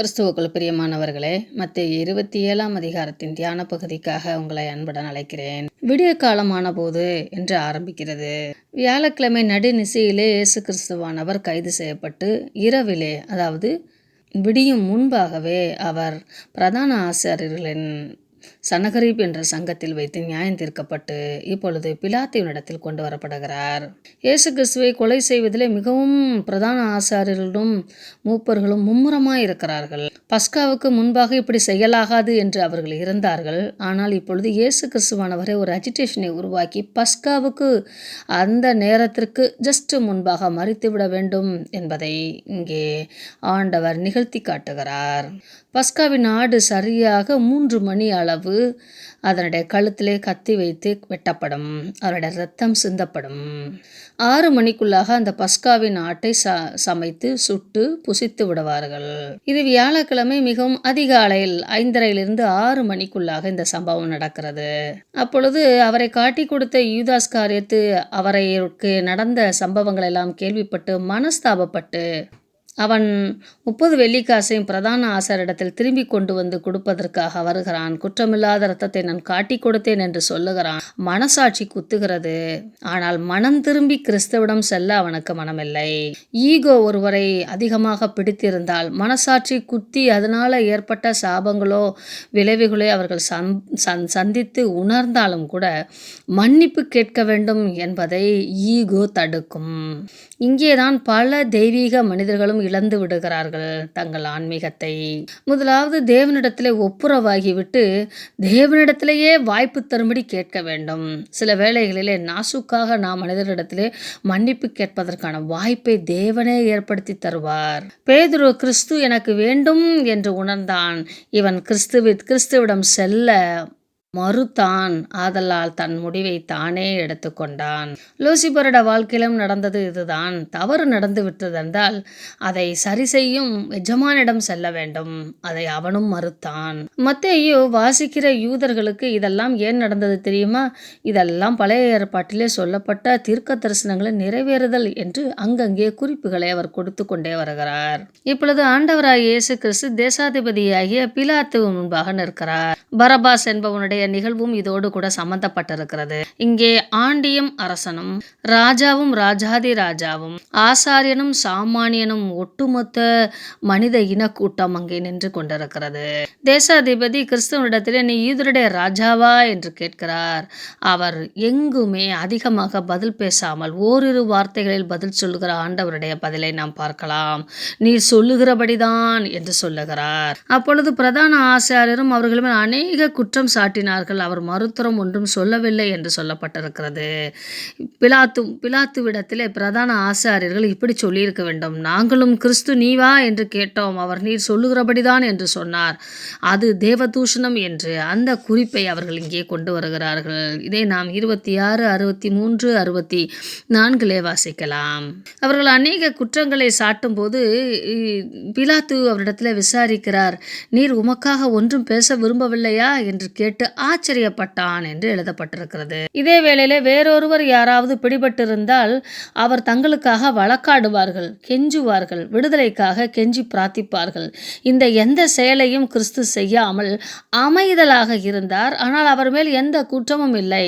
கிறிஸ்துவுக்குள் பிரியமானவர்களே, மத்தேயு 27ஆம் அதிகாரத்தின் தியான பகுதிக்காக உங்களை அன்புடன் அழைக்கிறேன். விடிய காலமான போது என்று ஆரம்பிக்கிறது. வியாழக்கிழமை நடுநிசையிலே இயேசு கிறிஸ்துவானவர் கைது செய்யப்பட்டு இரவிலே, அதாவது விடியும் முன்பாகவே அவர் பிரதான ஆசாரியர்களின் சனகரிப் என்ற சங்கத்தில் வைத்து நியாயம் தீர்க்கப்பட்டு இப்பொழுது பிலாத்துவினிடத்தில் கொண்டு வரப்படுகிறார். இயேசு கிறிஸ்துவை கொலை செய்வதிலே மிகவும் பிரதான ஆசாரியர்களும் மூப்பர்களும் மும்முரமாய் இருக்கிறார்கள். பஸ்காவுக்கு முன்பாக இப்படி செய்யலாகாது என்று அவர்கள் இருந்தார்கள். ஆனால் இப்பொழுது இயேசு கிறிஸ்துவானவரை ஒரு அஜிடேஷனை உருவாக்கி பஸ்காவுக்கு அந்த நேரத்திற்கு ஜஸ்ட் முன்பாக மறித்துவிட வேண்டும் என்பதை இங்கே ஆண்டவர் நிகழ்த்தி காட்டுகிறார். பஸ்காவின் ஆடு சரியாக 3 மணி அளவு அதனுடைய கழுத்திலே கத்தி வைத்து வெட்டப்படும். அதனுடைய இரத்தம் சிந்தப்படும். 6 மணிக்குள்ளாக அந்த பஸ்காவின் ஆட்டை சமைத்து சுட்டு புசித்து விடுவார்கள். இது வியாழக்கிழமை மிகவும் அதிகாலையில் 5:30 6 மணிக்குள்ளாக இந்த சம்பவம் நடக்கிறது. அப்பொழுது அவரை காட்டி கொடுத்த யூதாஸ் காரியத்து அவருக்கு நடந்த சம்பவங்கள் எல்லாம் கேள்விப்பட்டு மனஸ்தாபப்பட்டு அவன் 30 வெள்ளிக்காசையும் பிரதான ஆசாரிடத்தில் திரும்பி கொண்டு வந்து கொடுப்பதற்காக வருகிறான். குற்றமில்லாத இரத்தத்தை நான் காட்டி கொடுத்தேன் என்று சொல்லுகிறான். மனசாட்சி குத்துகிறது. ஆனால் மனம் திரும்பி கிறிஸ்துவிடம் செல்ல அவனுக்கு மனமில்லை. ஈகோ ஒருவரை அதிகமாக பிடித்திருந்தால் மனசாட்சி குத்தி அதனால ஏற்பட்ட சாபங்களோ விளைவுகளோ அவர்கள் சந்தித்து உணர்ந்தாலும் கூட மன்னிப்பு கேட்க வேண்டும் என்பதை ஈகோ தடுக்கும். இங்கேதான் பல தெய்வீக மனிதர்களும் இழந்து விடுகிறார்கள் தங்கள் ஆன்மீகத்தை. முதலாவது தேவனிடத்திலே ஒப்புரவாகிவிட்டு தேவனிடத்திலேயே வாய்ப்பு தரும்படி கேட்க வேண்டும். சில வேளைகளிலே நாசுக்காக நாம் மனிதரிடத்திலே மன்னிப்பு கேட்பதற்கான வாய்ப்பை தேவனே ஏற்படுத்தி தருவார். பேதுரு கிறிஸ்து எனக்கு வேண்டும் என்று உணர்ந்தான். இவன் கிறிஸ்துவிடம் செல்ல மறுத்தான். ஆதலால் தன் முடிவை தானே எடுத்துக்கொண்டான். லூசிபரோட வாழ்க்கையிலும் நடந்தது இதுதான். தவறு நடந்து விட்டதென்றால் அதை சரி செய்யும் எஜமானிடம் செல்ல வேண்டும். அதை அவனும் மறுத்தான். மத்தேயு வாசிக்கிற யூதர்களுக்கு இதெல்லாம் ஏன் நடந்தது தெரியுமா? இதெல்லாம் பழைய ஏற்பாட்டிலே சொல்லப்பட்ட தீர்க்க தரிசனங்களின் நிறைவேறுதல் என்று அங்கங்கே குறிப்புகளை அவர் கொடுத்து கொண்டே வருகிறார். இப்பொழுது ஆண்டவராய் இயேசு கிறிஸ்து தேசாதிபதியாகிய பிலாத்து முன்பாக நிற்கிறார். பரபாஸ் என்பவனுடைய நிகழ்வும் இதோடு கூட சம்பந்தப்பட்டிருக்கிறது. இங்கே ஆண்டியும் அரசனும் ராஜாவும் ராஜாதி ராஜாவும் ஆசாரியனும் சாமானியனும் ஒட்டுமொத்த மனித இனக்கூட்டம் அங்கே நின்று கொண்டிருக்கிறது. தேசாதிபதி கிறிஸ்துவனிடத்திலே நீ யூதருடைய ராஜாவா என்று கேட்கிறார். அவர் எங்குமே அதிகமாக பதில் பேசாமல் ஓரிரு வார்த்தைகளில் பதில் சொல்லுகிற ஆண்டவருடைய பதிலை நாம் பார்க்கலாம். நீர் சொல்லுகிறபடிதான் என்று சொல்லுகிறார். அப்பொழுது பிரதான ஆசாரியரும் அவர்களுமே அநேக குற்றம் சாட்டினார்கள். அவர் மறுத்தரம் ஒன்றும் சொல்லவில்லை என்று சொல்லப்பட்டிருக்கிறது. பிலாத்துவிடத்திலே பிரதான ஆசாரியர்கள் இப்படி சொல்லியிருக்க வேண்டும். நாங்களும் கிறிஸ்து நீவா என்று கேட்டோம். அவர் நீர் சொல்லுகிறபடிதான் என்று சொன்னார். அது தேவதூஷணம் என்று அந்த குறிப்பை அவர்கள் இங்கே கொண்டு வருகிறார்கள். இதை நாம் 26, 63, 64 வாசிக்கலாம். அவர்கள் அநேக குற்றங்களை சாட்டும் போது பிலாத்து அவரிடத்தில் விசாரிக்கிறார். நீர் உமக்காக ஒன்றும் பேச விரும்பவில்லையா என்று கேட்டு ஆச்சரியப்பட்டான் என்று எழுதப்பட்டிருக்கிறது. இதே வேளையிலே வேறொருவர் யாராவது பிடிபட்டிருந்தால் அவர் தங்களுக்காக வழக்காடுவார்கள், கெஞ்சுவார்கள், விடுதலைக்காக கெஞ்சி பிரார்த்திப்பார்கள். இந்த எந்த செயலையும் கிறிஸ்து செய்யாமல் அமைதலாக இருந்தார். ஆனால் அவர் மேல் எந்த குற்றமும் இல்லை.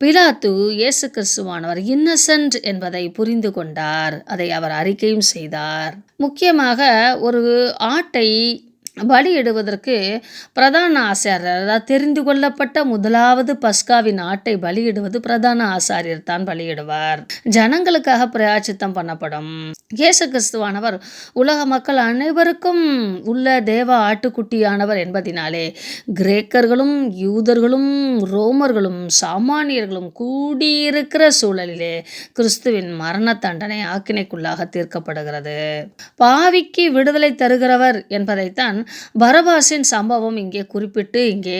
பிலாத்து இயேசு கிறிஸ்துவானவர் இன்னசென்ட் என்பதை புரிந்து கொண்டார். அதை அவர் அறிக்கையும் செய்தார். முக்கியமாக ஒரு ஆட்டை பலியிடுவதற்கு பிரதான ஆசாரியர், அதாவது தெரிந்து கொள்ளப்பட்ட முதலாவது பஸ்காவின் ஆட்டை பலியிடுவது பிரதான ஆசாரியர் தான் பலியிடுவார். ஜனங்களுக்காக பிராயச்சித்தம் பண்ணப்படும். இயேசு கிறிஸ்துவானவர் உலக மக்கள் அனைவருக்கும் உள்ள தேவ ஆட்டுக்குட்டியானவர் என்பதினாலே கிரேக்கர்களும் யூதர்களும் ரோமர்களும் சாமானியர்களும் கூடியிருக்கிற சூழலிலே கிறிஸ்துவின் மரண தண்டனை ஆக்கினைக்குள்ளாக தீர்க்கப்படுகிறது. பாவிக்கு விடுதலை தருகிறவர் என்பதைத்தான் பரபாசின் சம்பவம் இங்கே குறிப்பிட்டு இங்கே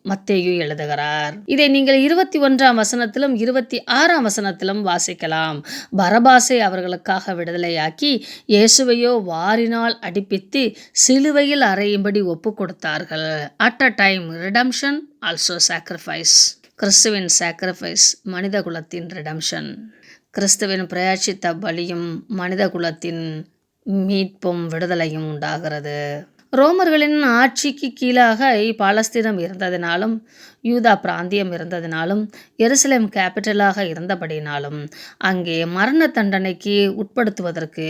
மத்தேயு எழுதுகிறார். இதை நீங்கள் 21ஆம் வசனத்திலும் 26ஆம் வசனத்திலும் வாசிக்கலாம். பரபாசை அவர்களுக்காக விடுதலையாக்கி இயேசுவையோ வாரினால் அடிப்பித்து சிலுவையில் அறையும்படி ஒப்பு கொடுத்தார்கள். At a time redemption also sacrifice. கிறிஸ்துவின் சாக்ரிஃபைஸ் மனித குலத்தின் ரிடம்ஷன். கிறிஸ்துவின் பிரயாச்சித்த பலியும் மனித குலத்தின் மீட்பும் விடுதலையும் உண்டாகிறது. ரோமர்களின் ஆட்சிக்கு கீழாக பாலஸ்தீனம் இருந்ததினாலும் யூதா பிராந்தியம் இருந்ததினாலும் எருசலேம் கேபிட்டலாக இருந்தபடினாலும் அங்கே மரண தண்டனைக்கு உட்படுத்துவதற்கு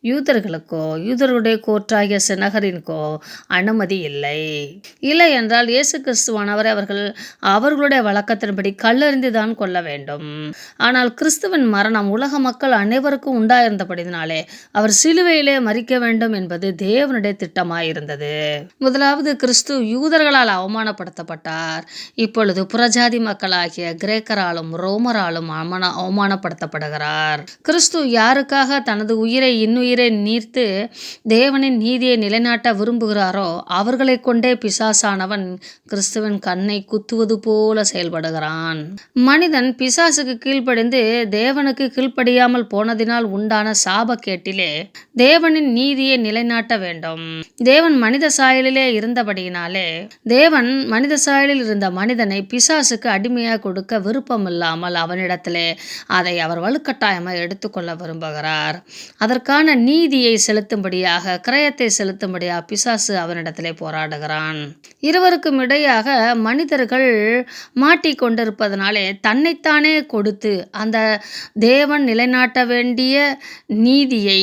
யூதர்களுக்கோ யூதருடைய கோற்றாகிய சினகரின்கோ அனுமதி இல்லை என்றால் இயேசு கிறிஸ்துவானவரை அவர்கள் அவர்களுடைய வழக்கத்தின்படி கல்லெறிந்து தான் கொள்ள வேண்டும். ஆனால் கிறிஸ்துவின் மரணம் உலக மக்கள் அனைவருக்கும் உண்டாயிருந்தபடினாலே அவர் சிலுவையிலே மரிக்க வேண்டும் என்பது தேவனுடைய திட்டமாயிருந்தது. முதலாவது கிறிஸ்து யூதர்களால் அவமானப்படுத்தப்பட்டார். இப்பொழுது புறஜாதி மக்களாகிய கிரேக்கராலும் ரோமராலும் அவமானப்படுத்தப்படுகிறார். கிறிஸ்து யாருக்காக தனது உயிரை இன்னுயிரை நீர்த்து தேவனின் நீதியை நிலைநாட்ட விரும்புகிறாரோ அவர்களை கொண்டே பிசாசானவன் கிறிஸ்துவின் கண்ணை குத்துவது போல செயல்படுகிறான். மனிதன் பிசாசுக்கு கீழ்ப்படிந்து தேவனுக்கு கீழ்ப்படியாமல் போனதினால் உண்டான சாபக்கேட்டிலே தேவனின் நீதியை நிலைநாட்ட வேண்டும். தேவன் மனித சாயலிலே இருந்தபடியினாலே தேவன் மனித சாயலில் இருந்த மனிதனை பிசாசுக்கு அடிமையாக கொடுக்க விருப்பமில்லாமல் அவனிடத்திலே அதை அவர் வலுக்கட்டாயமாக எடுத்துக்கொள்ள விரும்புகிறார். அதற்கான நீதியை செலுத்தும்படியாக கிரயத்தை செலுத்தும்படியாக பிசாசு அவனிடத்திலே போராடுகிறான். இருவருக்கும் இடையாக மனிதர்கள் மாட்டிக்கொண்டிருப்பதனாலே தன்னைத்தானே கொடுத்து அந்த தேவன் நிலைநாட்ட வேண்டிய நீதியை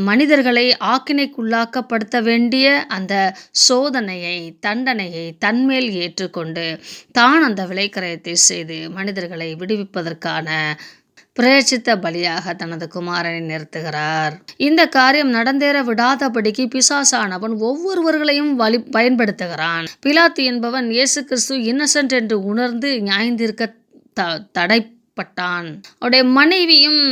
மனிதர்களை ஆக்கினைக்குள்ளாக்கப்படுத்த வேண்டிய அந்த சோதனையை தண்டனையை தன்மேல் ஏற்றுக்கொண்டு தான் அந்த விலைக்கரையத்தை செய்து மனிதர்களை விடுவிப்பதற்கான பிரேட்சித்த பலியாக தனது குமாரனை நிறுத்துகிறார். இந்த காரியம் நடந்தேற விடாதபடிக்கு பிசாசானவன் ஒவ்வொருவர்களையும் பயன்படுத்துகிறான். பிலாத்து என்பவன் இயேசு கிறிஸ்து இன்னசென்ட் என்று உணர்ந்து நியாயந்தீர்க்க தடைப்பட்டான். அவருடைய மனைவியும்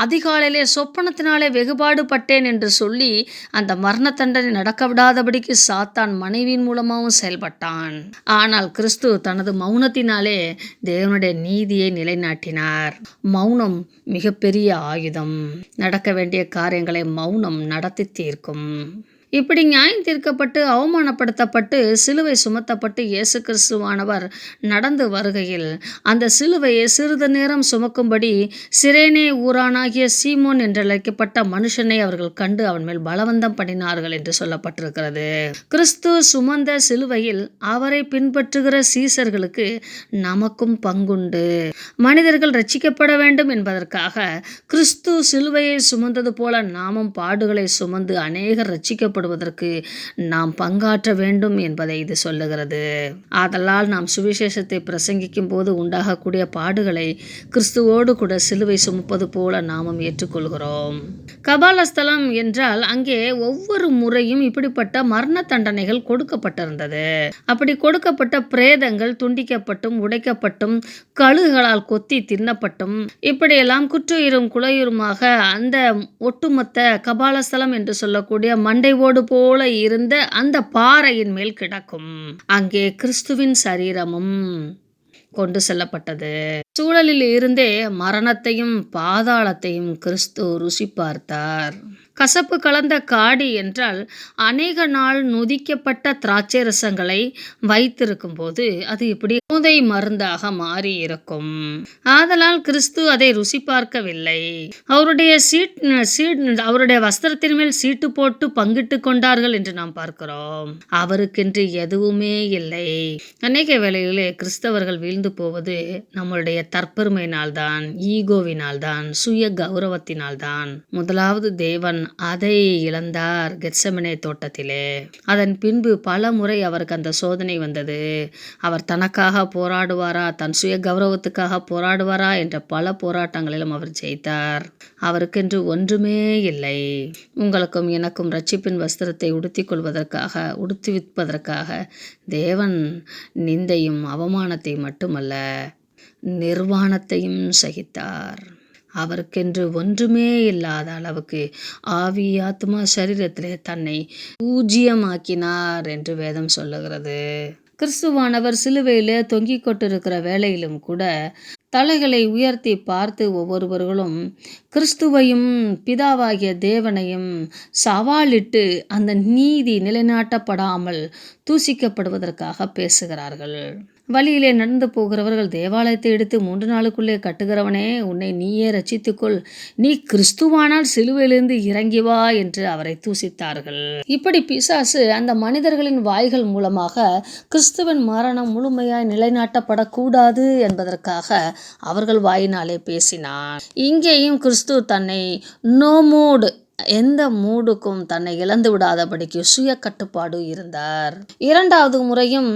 அதிகாலையிலே சொப்பனத்தினாலே வெகுபாடு பட்டேன் என்று சொல்லி அந்த மரண தண்டனை நடக்க விடாதபடிக்கு சாத்தான் மனைவியின் மூலமாகவும் செயல்பட்டான். ஆனால் கிறிஸ்து தனது மௌனத்தினாலே தேவனுடைய நீதியை நிலைநாட்டினார். மௌனம் மிகப்பெரிய ஆயுதம். நடக்க வேண்டிய காரியங்களை மௌனம் நடத்தி தீர்க்கும். இப்படி நியாயம் தீர்க்கப்பட்டு அவமானப்படுத்தப்பட்டு சிலுவை சுமத்தப்பட்டு இயேசு கிறிஸ்துவானவர் நடந்து வருகையில் அந்த சிலுவையை சிறிது நேரம் சுமக்கும்படி சிரேனே ஊரானாகிய சீமோன் என்றழைக்கப்பட்ட மனுஷனை அவர்கள் கண்டு அவன் மேல் பலவந்தம் பண்ணினார்கள் என்று சொல்லப்பட்டிருக்கிறது. கிறிஸ்து சுமந்த சிலுவையில் அவரை பின்பற்றுகிற சீசர்களுக்கு நமக்கும் பங்குண்டு. மனிதர்கள் ரட்சிக்கப்பட வேண்டும் என்பதற்காக கிறிஸ்து சிலுவையை சுமந்தது போல நாமும் பாடுகளை சுமந்து அநேகர் ரட்சிக்க நாம் பங்காற்ற வேண்டும் என்பதை இது சொல்லுகிறது. ஆதலால் நாம் சுவிசேஷத்தை பிரசங்கிக்கும் போது உண்டாகக்கூடிய பாடுகளை கிறிஸ்துவோடு கூட சிலுவை சுமப்பது போல நாமும் ஏற்றுக்கொள்கிறோம். கபாலஸ்தலம் என்றால் அங்கே ஒவ்வொரு முறையும் இப்படிப்பட்ட மரண தண்டனைகள் கொடுக்கப்பட்டிருந்தது. அப்படி கொடுக்கப்பட்ட பிரேதங்கள் துண்டிக்கப்பட்டும் உடைக்கப்பட்டும் கழுகுகளால் கொத்தி தின்னப்பட்டும் இப்படியெல்லாம் குற்றுயிரும் குலையுருமாக அந்த ஒட்டுமொத்த கபாலஸ்தலம் என்று சொல்லக்கூடிய மண்டை போல இருந்த அந்த பாறையின் மேல் கிடக்கும். அங்கே கிறிஸ்துவின் சரீரமும் கொண்டு செல்லப்பட்டது. சூழலில் இருந்தே மரணத்தையும் பாதாளத்தையும் கிறிஸ்து ருசி பார்த்தார். கசப்பு கலந்த காடி என்றால் அநேக நாள் நொதிக்கப்பட்ட திராட்சை ரசங்களை வைத்திருக்கும் போது அது இப்படி போதை மருந்தாக மாறி இருக்கும். ஆதலால் கிறிஸ்து அதை ருசி பார்க்கவில்லை. அவருடைய வஸ்திரத்தின் மேல் சீட்டு போட்டு பங்கிட்டு கொண்டார்கள் என்று நாம் பார்க்கிறோம். அவருக்கென்று எதுவுமே இல்லை. அநேக வேளைகளிலே கிறிஸ்தவர்கள் வீழ்ந்து போவது நம்மளுடைய தற்பெருமையினால்தான், ஈகோவினால்தான், சுய கௌரவத்தினால்தான். முதலாவது தேவன் அதை இழந்தார் கெத்செமனே தோட்டத்திலே. அதன் பின்பு பல முறை அவருக்கு அந்த சோதனை வந்தது. அவர் தனக்காக போராடுவாரா, தன் சுய கௌரவத்துக்காக போராடுவாரா என்ற பல போராட்டங்களிலும் அவர் ஜெயித்தார். அவருக்கென்று ஒன்றுமே இல்லை. உங்களுக்கும் எனக்கும் ரட்சிப்பின் வஸ்திரத்தை உடுத்துவிப்பதற்காக தேவன் நிந்தையும் அவமானத்தை மட்டுமல்ல நிர்வாணத்தையும் சகித்தார். அவருக்கென்று ஒன்றுமே இல்லாத அளவுக்கு ஆவி ஆத்மா சரீரத்திலே தன்னை பூஜ்யமாக்கினார் என்று வேதம் சொல்லுகிறது. கிறிஸ்துவானவர் சிலுவையிலே தொங்கிக் கொண்டிருக்கிற வேளையிலும் கூட தலைகளை உயர்த்தி பார்த்து ஒவ்வொருவர்களும் கிறிஸ்துவையும் பிதாவாகிய தேவனையும் சவாலிட்டு அந்த நீதி நிலைநாட்டப்படாமல் தூசிக்கப்படுவதற்காக பேசுகிறார்கள். வழியிலே நடந்து போகிறவர்கள், தேவாலயத்தை எடுத்து 3 நாளுக்குள்ளே கட்டுகிறவனே, உன்னை நீயே ரட்சித்துக்கொள், நீ கிறிஸ்துவானால் சிலுவையிலிருந்து இறங்கி வா என்று அவரை தூசித்தார்கள். இப்படி பிசாசு அந்த மனிதர்களின் வாய்கள் மூலமாக கிறிஸ்துவின் மரணம் முழுமையாய் நிலைநாட்டப்படக்கூடாது என்பதற்காக அவர்கள் வாயினாலே பேசினான். இங்கேயும் கிறிஸ்து தன்னை நோ மூட், எந்த மூடுக்கும் தன்னை இழந்து விடாதபடிக்கு சுய கட்டுப்பாடு இருந்தார். 2வது முறையும்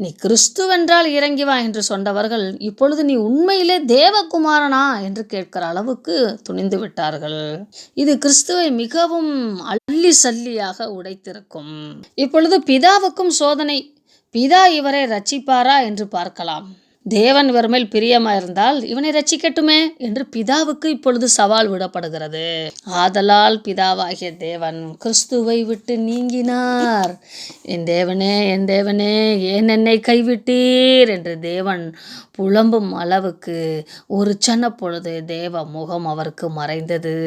நீ கிறிஸ்துவென்றால் இறங்கி வா என்று சொன்னவர்கள் இப்பொழுது நீ உண்மையிலே தேவகுமாரனா என்று கேட்கிற அளவுக்கு துணிந்து விட்டார்கள். இது கிறிஸ்துவை மிகவும் அள்ளி சல்லியாக உடைத்திருக்கும். இப்பொழுது பிதாவுக்கும் சோதனை. பிதா இவரை ரட்சிப்பாரா என்று பார்க்கலாம். தேவன் இவர் மேல் பிரியமாயிருந்தால் இவனை ரட்சிக்கட்டுமே என்று பிதாவுக்கு இப்பொழுது சவால் விடப்படுகிறது. ஆதலால் பிதாவாகிய தேவன் கிறிஸ்துவை விட்டு நீங்கினார். என் தேவனே ஏன் என்னை கைவிட்டீர் என்று தேவன் புலம்பும் அளவுக்கு ஒரு சன பொழுது தேவ முகம் அவருக்கு மறைந்தது.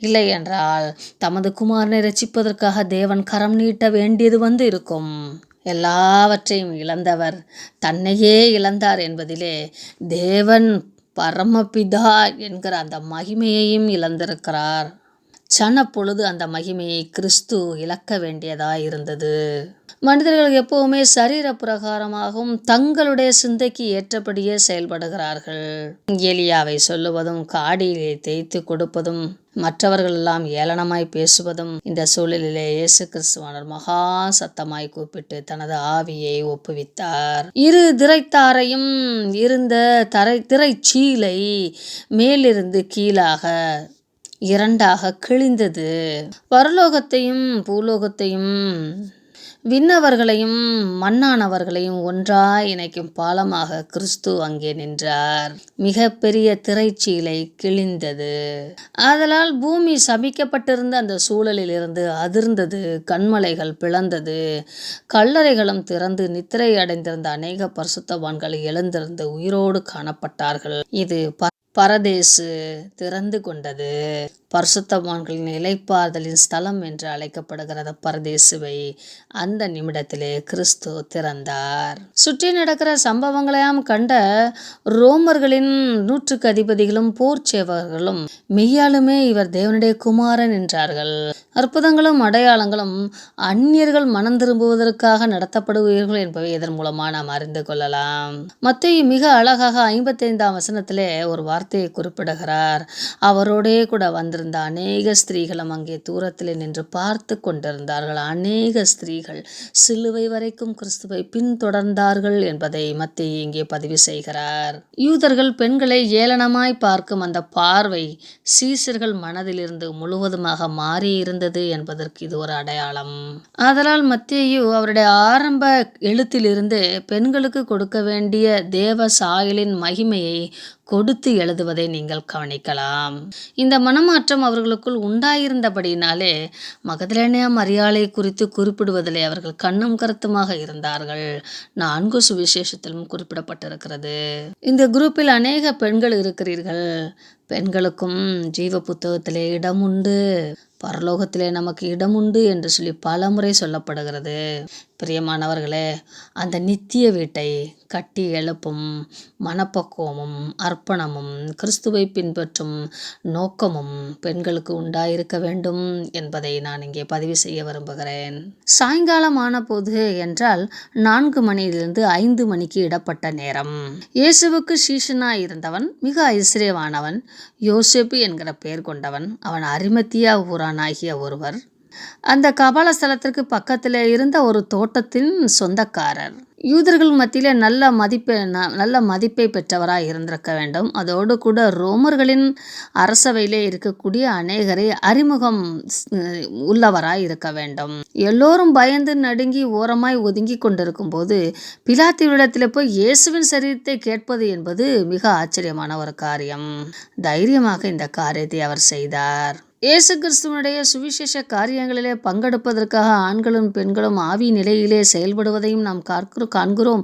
இல்லை என்றால் தமது குமாரனை ரட்சிப்பதற்காக தேவன் கரம் நீட்ட வேண்டியது இருக்கும். எல்லாவற்றையும் இழந்தவர் தன்னையே இழந்தார் என்பதிலே தேவன் பரமபிதா என்கிற அந்த மகிமையையும் இழந்திருக்கிறார். சன பொழுது அந்த மகிமையை கிறிஸ்து இழக்க வேண்டியதாய் இருந்தது. மனிதர்கள் எப்பவுமே சரீர பிரகாரமாகவும் தங்களுடைய சிந்தைக்கு ஏற்றபடியே செயல்படுகிறார்கள். எலியாவை சொல்லுவதும், காடியிலே தேய்த்து கொடுப்பதும், மற்றவர்கள் எல்லாம் ஏளனமாய் பேசுவதும். இந்த சூழலிலே இயேசு கிறிஸ்துவானவர் மகா சத்தமாய் கூப்பிட்டு தனது ஆவியை ஒப்புவித்தார். இரு திரைத்தாரையும் இருந்த திரைச்சீலை மேலிருந்து கீழாக 2ஆக கிழிந்தது. பரலோகத்தையும் பூலோகத்தையும் விண்ணவர்களையும் மண்ணானவர்களையும் ஒன்றாய் இணைக்கும் பாலமாக கிறிஸ்து அங்கே நின்றார். மிக பெரிய திரைச்சீலை கிழிந்தது. ஆதலால் பூமி சபிக்கப்பட்டிருந்த அந்த சூழலில் இருந்து அதிர்ந்தது. கண்மலைகள் பிளந்தது. கல்லறைகளும் திறந்து நித்திரை அடைந்திருந்த அநேக பரிசுத்தவான்கள் எழுந்திருந்து உயிரோடு காணப்பட்டார்கள். இது பரதேசு திறந்து கொண்டது. பரிசுத்தவான்களின் இளைப்பாறுதலின் ஸ்தலம் என்று அழைக்கப்படுகிற பரதேசுவை அந்த நிமிடத்திலே கிறிஸ்து திறந்தார். சுற்றி நடக்கிற சம்பவங்களையாம் கண்ட ரோமர்களின் 100க்கு அதிபதிகளும் போர் சேவகர்களும் மெய்யாலுமே இவர் தேவனுடைய குமாரன் என்றார்கள். அற்புதங்களும் அடையாளங்களும் அந்நியர்கள் மனம் திரும்புவதற்காக நடத்தப்படுவீர்கள் என்பவை இதன் மூலமா நாம் அறிந்து கொள்ளலாம். மத்தேயு மிக அழகாக 55ஆம் வசனத்திலே ஒரு வார்த்தையை குறிப்பிடுகிறார். அவரோடே கூட வந்திருந்த அநேக ஸ்திரீகளும் அங்கே தூரத்திலே நின்று பார்த்து கொண்டிருந்தார்கள். அநேக ஸ்திரீகள் சிலுவை வரைக்கும் கிறிஸ்துவை பின்தொடர்ந்தார்கள் என்பதை மத்தேயு இங்கே பதிவு செய்கிறார். யூதர்கள் பெண்களை ஏளனமாய் பார்க்கும் அந்த பார்வை சீசர்கள் மனதிலிருந்து முழுவதுமாக மாறி இருந்தது என்பதற்கு இது ஒரு அடையாளம். ஆதலால் மத்தேயு அவருடைய ஆரம்ப எழுத்திலிருந்து பெண்களுக்கு கொடுக்க வேண்டிய தேவ சாயலின் மகிமையை கொடுத்து எழுதுவதை நீங்கள் கவனிக்கலாம். இந்த மனமாற்றம் அவர்களுக்குள் உண்டாயிருந்தபடினாலே மகதலேனா மரியாளை குறித்து குறிப்பிடுவதிலே அவர்கள் கண்ணும் கருத்துமாக இருந்தார்கள். 4 சுவிசேஷத்திலும் குறிப்பிடப்பட்டிருக்கிறது. இந்த குரூப்பில் அநேக பெண்கள் இருக்கிறீர்கள். பெண்களுக்கும் ஜீவ புத்தகத்திலே இடம் உண்டு, பரலோகத்திலே நமக்கு இடம் உண்டு என்று சொல்லி பலமுறை சொல்லப்படுகிறது. பிரியமானவர்களே, அந்த நித்திய வீட்டை கட்டி எழுப்பும் மனப்பக்குவமும் அர்ப்பணமும் கிறிஸ்துவை பின்பற்றும் நோக்கமும் பெண்களுக்கு உண்டாயிருக்க வேண்டும் என்பதை நான் இங்கே பதிவு செய்ய விரும்புகிறேன். சாயங்காலம் ஆன போது என்றால் 4 மணியிலிருந்து 5 மணிக்கு இடப்பட்ட நேரம். இயேசுவுக்கு சீஷனாய் இருந்தவன் மிக ஐஸ்வர்யவானவன், யோசேப்பு என்கிற பெயர் கொண்டவன். அவன் அரிமத்தியா ஊரானாகிய ஒருவர். அந்த கபால ஸ்தலத்திற்கு பக்கத்தில் இருந்த ஒரு தோட்டத்தின் சொந்தக்காரர். யூதர்கள் மத்தியில் நல்ல மதிப்பை பெற்றவராய் இருந்திருக்க வேண்டும். அதோடு கூட ரோமர்களின் அரசவையிலே இருக்கக்கூடிய அநேகரை அறிமுகம் உள்ளவராய் இருக்க வேண்டும். எல்லோரும் பயந்து நடுங்கி ஓரமாய் ஒதுங்கி கொண்டிருக்கும் போது பிலாத்துவிடத்தில் போய் இயேசுவின் சரீரத்தை கேட்பது என்பது மிக ஆச்சரியமான ஒரு காரியம். தைரியமாக இந்த காரியத்தை அவர் செய்தார். இயேசு கிறிஸ்துவனுடைய சுவிசேஷ காரியங்களிலே பங்கெடுப்பதற்காக ஆண்களும் பெண்களும் ஆவி நிலையிலே செயல்படுவதையும் நாம் காண்கிறோம்.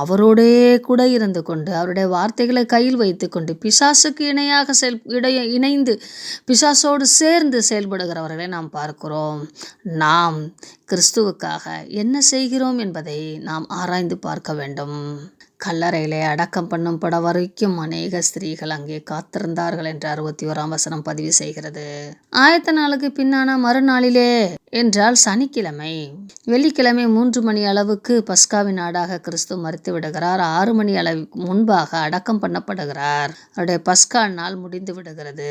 அவரோடே கூட இருந்து கொண்டு அவருடைய வார்த்தைகளை கையில் வைத்து கொண்டு பிசாசுக்கு இணையாக இணைந்து பிசாசோடு சேர்ந்து செயல்படுகிறவர்களை நாம் பார்க்கிறோம். நாம் கிறிஸ்துவுக்காக என்ன செய்கிறோம் என்பதை நாம் ஆராய்ந்து பார்க்க வேண்டும். கல்லறையிலே அடக்கம் பண்ணும்பட வரைக்கும் அநேக ஸ்திரீகள் அங்கே காத்திருந்தார்கள் என்று 61ஆம் வசனம் பதிவு செய்கிறது. ஆயத்த நாளுக்கு பின்னான மறுநாளிலே என்றால் சனிக்கிழமை, வெள்ளிக்கிழமை 3 மணி அளவுக்கு பஸ்காவின் நாடாக கிறிஸ்து மரித்து விடுகிறார். 6 மணி அளவுக்கு முன்பாக அடக்கம் பண்ணப்படுகிறார். அவருடைய பஸ்கா நாள் முடிந்து விடுகிறது.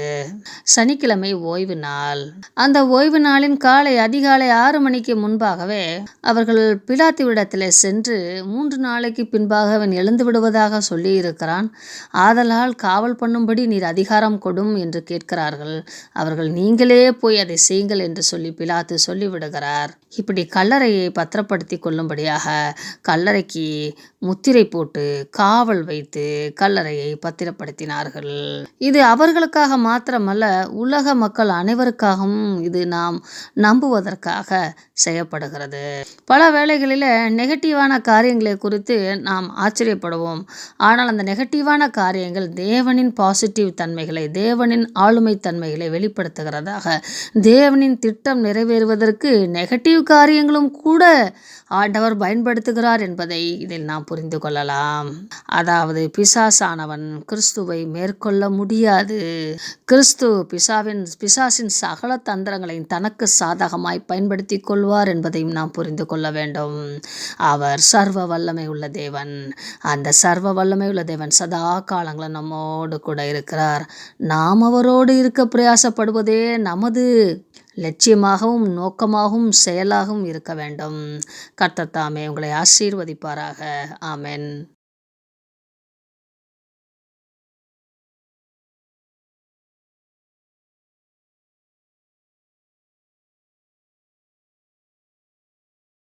சனிக்கிழமை ஓய்வு நாள். அந்த ஓய்வு நாளின் அதிகாலை 6 மணிக்கு முன்பாகவே அவர்கள் பிலாத்துவிடத்திலே சென்று 3 நாளைக்கு பின்பாக அவன் எழுந்து விடுவதாக சொல்லி இருக்கிறான். ஆதலால் காவல் பண்ணும்படி நீர் அதிகாரம் கொடும் என்று கேட்கிறார்கள். அவர்கள் நீங்களே போய் அதை செய்யுங்கள் என்று சொல்லி பிலாத்து சொல்லிவிடுகிறார். இப்படி கல்லறையை பத்திரப்படுத்தி கொள்ளும்படியாக கல்லறைக்கு முத்திரை போட்டு காவல் வைத்து கல்லறையை பத்திரப்படுத்தினார்கள். இது அவர்களுக்காக மாத்திரமல்ல, உலக மக்கள் அனைவருக்காகவும் இது நாம் நம்புவதற்காக செய்யப்படுகிறது. பல வேளைகளில் நெகட்டிவான காரியங்களை குறித்து நாம் ஆச்சரியப்படுவோம். ஆனால் அந்த நெகட்டிவான காரியங்கள் தேவனின் பாசிட்டிவ் தன்மைகளை, தேவனின் ஆளுமை தன்மைகளை வெளிப்படுத்துகிறதாக, தேவனின் திட்டம் நிறைவேறுவதற்கு நெகட்டிவ் காரியங்களும் கூட ஆண்டவர் பயன்படுத்துகிறார் என்பதை இதில் நாம் புரிந்து கொள்ளலாம். அதாவது பிசாசானவன் கிறிஸ்துவை மேற்கொள்ள முடியாது. கிறிஸ்து பிசாசின் சகல தந்திரங்களையும் தனக்கு சாதகமாய் பயன்படுத்தி கொள்வார் என்பதையும் நாம் புரிந்து கொள்ள வேண்டும். அவர் சர்வ வல்லமை உள்ள தேவன். அந்த சர்வ வல்லமை உள்ள தேவன் சதா காலங்களும் நம்மோடு கூட இருக்கிறார். நாம் அவரோடு இருக்க பிரயாசப்படுவதே நமது லட்சியமாகவும் நோக்கமாகவும் செயலாகவும் இருக்க வேண்டும். கர்த்தர் தாமே உங்களை ஆசீர்வதிப்பாராக. ஆமென்.